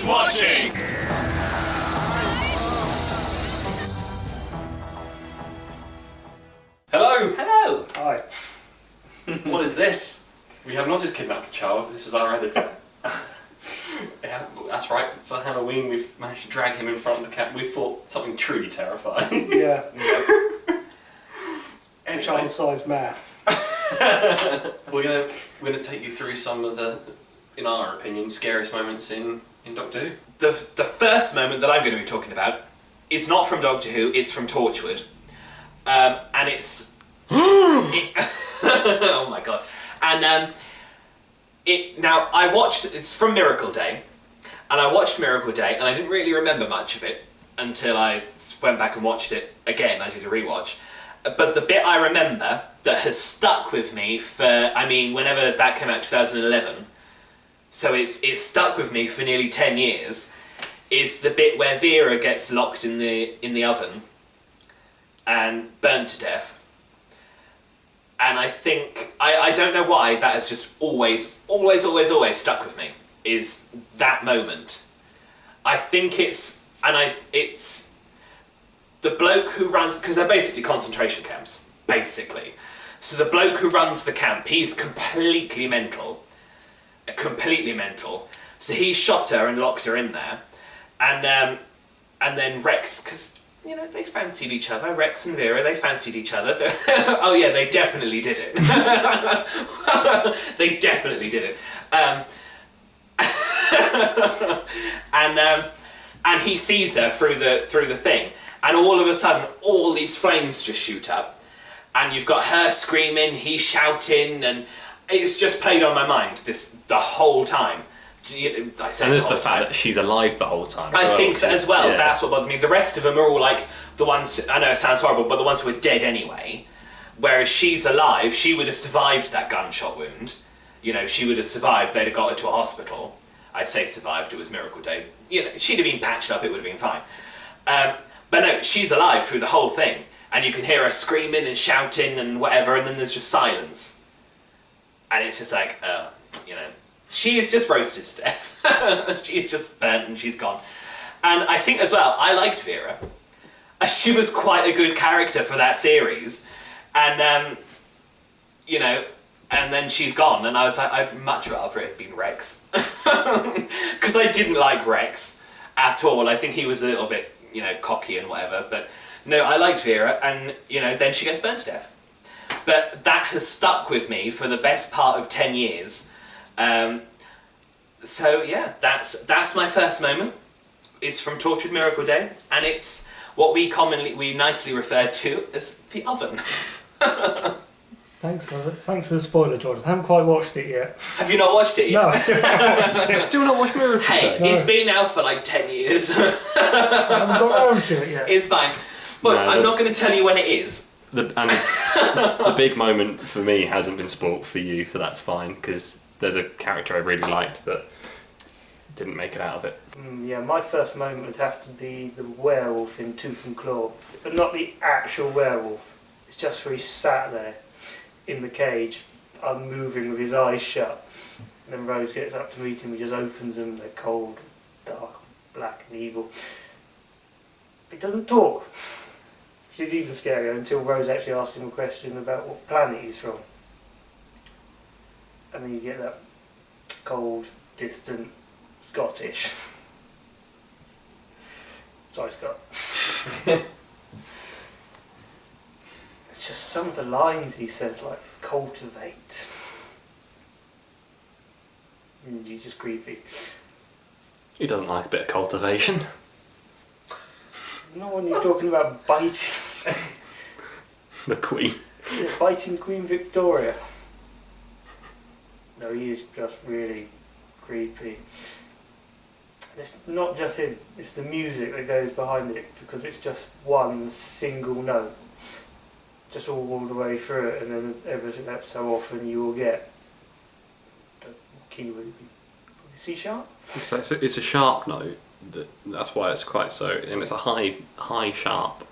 Who's watching? Hello! Hello! Hi. What is this? We have not just kidnapped a child, this is our editor. Yeah, that's right, for Halloween we've managed to drag him in front of the cat. We thought something truly terrifying. Yeah. Anyway, Child-sized man. we're gonna take you through some of the, in our opinion, scariest moments in Doctor Who. The first moment that I'm going to be talking about is not from Doctor Who, it's from Torchwood. And it's... oh my god. And now, I watched... It's from Miracle Day. And I watched Miracle Day, and I didn't really remember much of it until I went back and watched it again. I did a rewatch. But the bit I remember that has stuck with me for... I mean, whenever that came out, 2011... So it's stuck with me for nearly 10 years, is the bit where Vera gets locked in the oven and burnt to death. And I think, I don't know why, that has just always stuck with me, is that moment. I think it's the bloke who runs, because they're basically concentration camps, basically. So the bloke who runs the camp, he's completely mental. So he shot her and locked her in there, and then Rex, because you know they fancied each other. Rex and Vera, they fancied each other. Oh yeah, they definitely did it. They definitely did it. And he sees her through the thing, and all of a sudden, all these flames just shoot up, and you've got her screaming, he's shouting, and it's just played on my mind the whole time. And there's the fact that she's alive the whole time. I think that as well, yeah. That's what bothers me. The rest of them are all like the ones, I know it sounds horrible, but the ones who are dead anyway. Whereas she's alive, she would have survived that gunshot wound. You know, she would have survived, they'd have got her to a hospital. I say survived, it was Miracle Day. You know, she'd have been patched up, it would have been fine. But no, she's alive through the whole thing. And you can hear her screaming and shouting and whatever, and then there's just silence. And it's just like, you know, she is just roasted to death. She's just burnt and she's gone. And I think as well, I liked Vera. She was quite a good character for that series. And, you know, and then she's gone. And I was like, I'd much rather it had been Rex. Because I didn't like Rex at all. I think he was a little bit, you know, cocky and whatever. But no, I liked Vera. And, you know, then she gets burnt to death. But that has stuck with me for the best part of 10 years. So yeah, that's my first moment. It's from Torchwood Miracle Day, and it's what we nicely refer to as the oven. Thanks for the spoiler, Jordan. I haven't quite watched it yet. Have you not watched it yet? No, I still haven't watched it. You've still not watched Miracle Hey, Day? it's been out for like 10 years. I haven't got around to it yet. It's fine. But No, I'm not going to tell you when it is. The big moment for me hasn't been spoilt for you, so that's fine, because there's a character I really liked that didn't make it out of it. Yeah, my first moment would have to be the werewolf in Tooth and Claw. But not the actual werewolf. It's just where he sat there in the cage, unmoving with his eyes shut. And then Rose gets up to meet him, he just opens them, they're cold, dark, black and evil. He doesn't talk. Which is even scarier until Rose actually asks him a question about what planet he's from. And then you get that cold, distant Scottish. Sorry, Scott. It's just some of the lines he says, like, cultivate. He's just creepy. He doesn't like a bit of cultivation. Not when you're talking about biting. The Queen. Yeah, biting Queen Victoria. No, he is just really creepy. It's not just him, it's the music that goes behind it, because it's just one single note. Just all the way through it, and then every so often you will get the key would be C sharp? So it's a sharp note. That's why it's quite so, and it's a high sharp.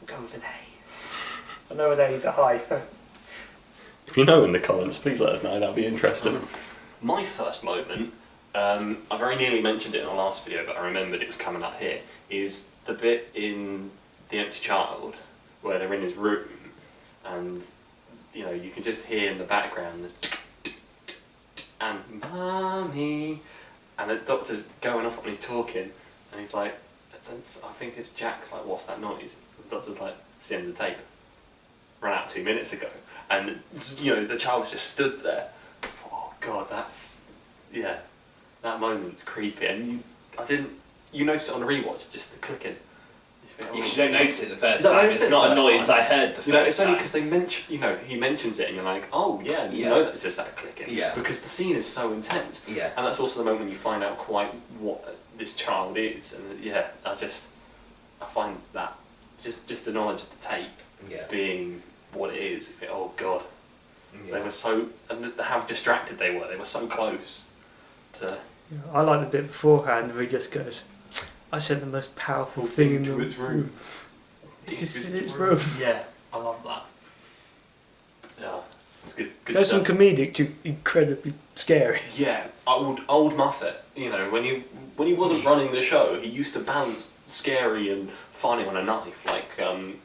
Go with an A. I know an A is a high. If you know in the comments, please let us know. That'd be interesting. My first moment I very nearly mentioned it in our last video, but I remembered it was coming up here, is the bit in The Empty Child where they're in his room and, you know, you can just hear in the background the and Mummy, and the doctor's going off when he's talking, and he's like, I think it's Jack's like, what's that noise? The doctor's like, it's the end of the tape. Ran out 2 minutes ago. And, you know, the child was just stood there. Oh God, that's, yeah, that moment's creepy. And you notice it on the rewatch, just the clicking. You don't notice it the first time. It's not a noise I heard the first time. It's only because they mention, you know, he mentions it and you're like, oh yeah, you know that's just that clicking. Yeah. Because the scene is so intense. Yeah. And that's also the moment when you find out quite what this child is. And yeah, I find that just the knowledge of the tape being what it is. Oh God. Yeah. They were so, and how distracted they were. They were so close to. Yeah, I like the bit beforehand where he just goes, I said the most powerful thing in the room. This is in its room. Yeah, I love that. Yeah, it's good. Goes from comedic to incredibly scary. Yeah, old Muffet. You know, when he wasn't running the show, he used to balance scary and funny on a knife, like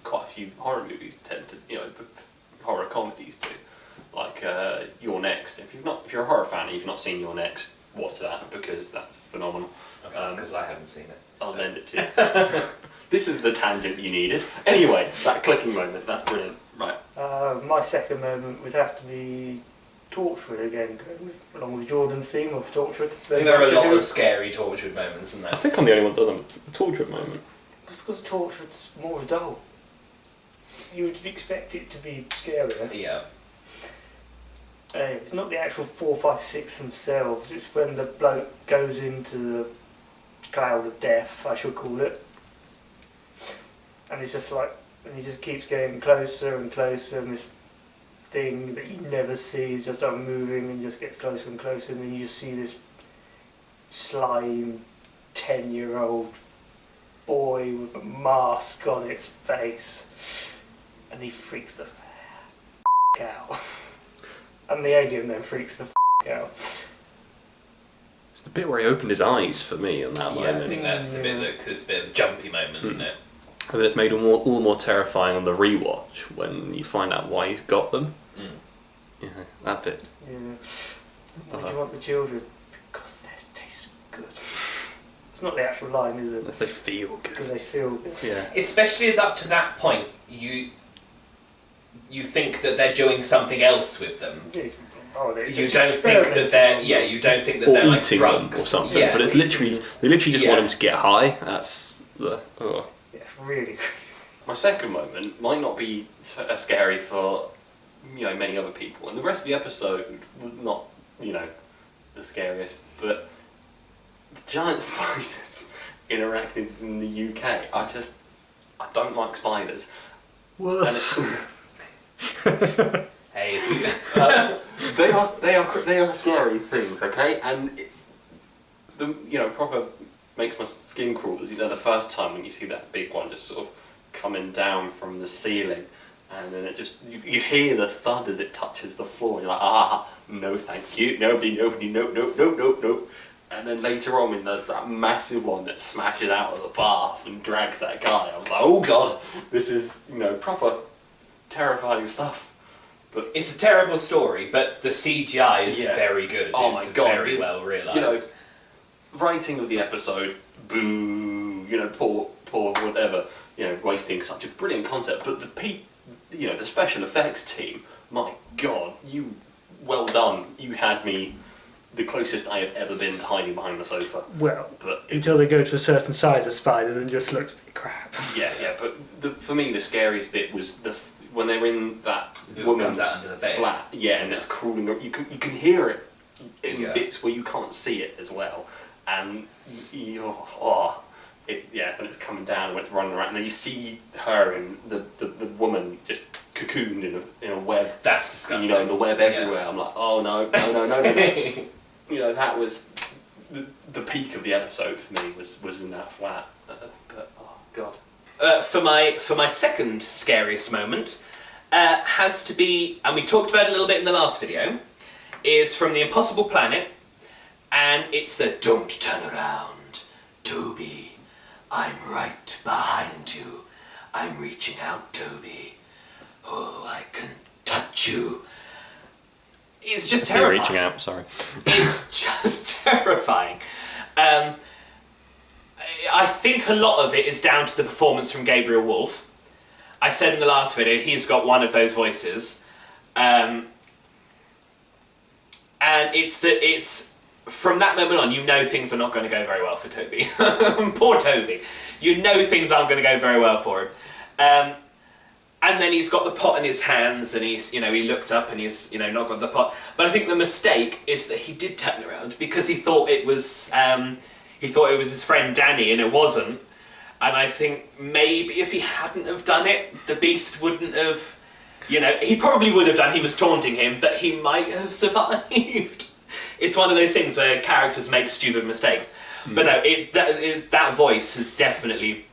quite a few horror movies tend to. You know, the horror comedies do. Like You're Next. If you're a horror fan and you've not seen You're Next, watch that because that's phenomenal. Because I haven't seen it. I'll lend it to you. This is the tangent you needed. Anyway, that clicking moment, that's brilliant. Right. My second moment would have to be Torchwood again, along with Jordan's theme of Torchwood. I think there are a lot of scary Torchwood moments in that. I think I'm the only one that doesn't. It's the Torchwood moment. It's because Torchwood's more adult. You would expect it to be scarier. Yeah. It's not the actual 4, 5, 6 themselves, it's when the bloke goes into the cloud of death, I shall call it. And it's just like, and he just keeps getting closer and closer, and this thing that you never see is just unmoving and just gets closer and closer, and then you just see this slime 10-year-old boy with a mask on its face, and he freaks the out. And the alien then freaks the out. It's the bit where he opened his eyes for me on that moment. I think that's the bit it's a bit of a jumpy moment, isn't it? And then it's made all the more terrifying on the rewatch when you find out why he's got them. Yeah, that bit. Yeah. Why do you want the children? Because they taste good. It's not the actual line, is it? They feel good. Because they feel good. Yeah. Especially as up to that point, you think that they're doing something else with them. Yeah, you don't think that they're you don't think that or they're like eating drugs them or something. Yeah. But it's literally they just want them to get high. That's the. Oh. Yeah, really. My second moment might not be as scary for many other people, and the rest of the episode was not the scariest, but the giant spiders in arachnids in the UK. I don't like spiders. Hey, they are scary things, okay? And proper makes my skin crawl. The first time when you see that big one just sort of coming down from the ceiling, and then it just you hear the thud as it touches the floor. You're like, no, thank you, nobody, nope. And then later on, when there's that massive one that smashes out of the bath and drags that guy, I was like, oh god, this is proper terrifying stuff. But it's a terrible story, but the CGI is very good. Oh my god, very well realised. Writing of the episode, boo, poor whatever, wasting such a brilliant concept. But the special effects team, my god, well done. You had me the closest I have ever been to hiding behind the sofa. Well, until they go to a certain size of spider, then just looks crap. Yeah, but for me the scariest bit was when they were in that woman's comes out under the bed. flat, and it's crawling. You can hear it in bits where you can't see it as well, and when it's coming down, when it's running around, and then you see her and the woman just cocooned in a web. That's disgusting. In the web everywhere. I'm like, oh no. That was the peak of the episode for me was in that flat. But oh god. For my second scariest moment, has to be, and we talked about it a little bit in the last video, is from the Impossible Planet, And it's the "Don't turn around, Toby. I'm right behind you. I'm reaching out, Toby. Oh, I can touch you." It's just terrifying. Reaching out, sorry. It's just terrifying. I think a lot of it is down to the performance from Gabriel Wolf. I said in the last video, he's got one of those voices. And it's from that moment on, you know things are not going to go very well for Toby. Poor Toby. You know things aren't going to go very well for him. And then he's got the pot in his hands, and he's, he looks up and he's, not got the pot. But I think the mistake is that he did turn around because he thought it was his friend Danny, and it wasn't. And I think maybe if he hadn't have done it, the beast wouldn't have, he probably would have done. He was taunting him, but he might have survived. It's one of those things where characters make stupid mistakes. But no, that voice has definitely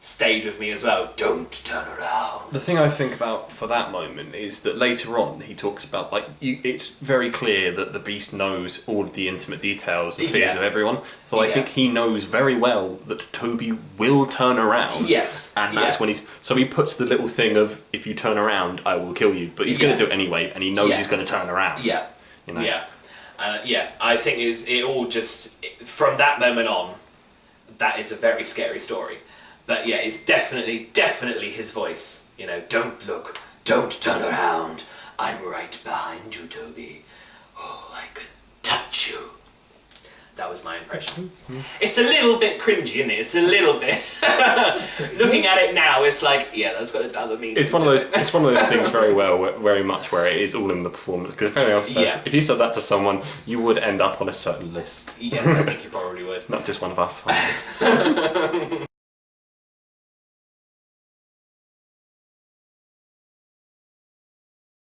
stayed with me as well. Don't turn around. The thing I think about for that moment is that later on he talks about it's very clear that the beast knows all of the intimate details and fears of everyone. So I think he knows very well that Toby will turn around. Yes. And that's when he puts the little thing of, if you turn around, I will kill you. But he's going to do it anyway, and he knows he's going to turn around. Yeah. Yeah. I think it all just, from that moment on, that is a very scary story. But yeah, it's definitely his voice. Don't look, don't turn around. I'm right behind you, Toby. Oh, I can touch you. That was my impression. It's a little bit cringy, isn't it? It's a little bit. Looking at it now, it's like, yeah, that's got another meaning. It's one of those things very much where it is all in the performance. Because if anyone else says, if you said that to someone, you would end up on a certain list. Yes, I think you probably would. Not just one of our fun lists.